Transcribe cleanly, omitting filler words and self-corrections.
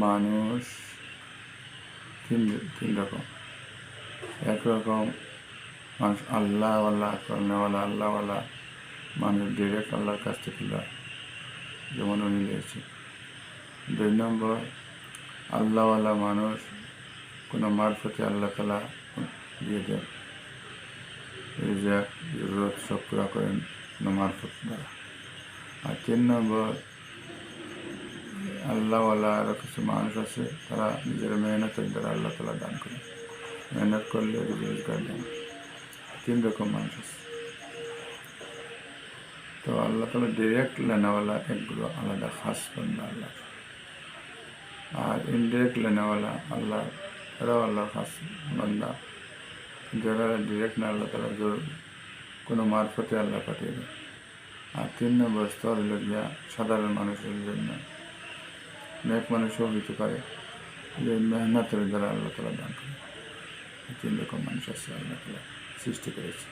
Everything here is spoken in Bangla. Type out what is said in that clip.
মানুষ তিন রকম। একরকম মানুষ আল্লাহওয়ালা, করনেওয়ালা, আল্লাহওয়ালা মানুষ ডিরেক্ট আল্লাহর কাছ থেকে লয়, যেমন উনি লিয়েছে। 2 নম্বর, আল্লাহওয়ালা মানুষ কোনো মারফতে আল্লাহ তাআলা দিয়ে দেন, রিজক জরুরত সব পুরা করেন কোনো মারফত দ্বারা। আর 3 নম্বর, আল্লাহওয়ালা আরও কিছু মানুষ আছে, তারা নিজের মেহনতের দ্বারা আল্লাহ তাআলা দান করে, মেহনত করলে রোজগার দেন। 3 রকম মানুষ আছে। তো আল্লাহ তাআলা ডিরেক্ট লেনাওয়ালা একগুলো আলাদা খাস বান্দা আল্লাহ, আর ইনডিরেক্ট লেনাওয়ালা আল্লাহ, এরাও আল্লাহর খাস বান্দা, যারা ডিরেক্ট না আল্লাহ তাআলা কোনো মারফতে আল্লাহ পাঠিয়ে দেয়। আর 3 নম্বর স্তর হলো গিয়া সাধারণ মানুষের জন্য, নেক মানুষও হইতে পারে, যে মেহনতের দ্বারা আল্লাহ তাআলা দান করে। 3 রকম মানুষ আছে আল্লাহ তাআলা সৃষ্টি করেছে।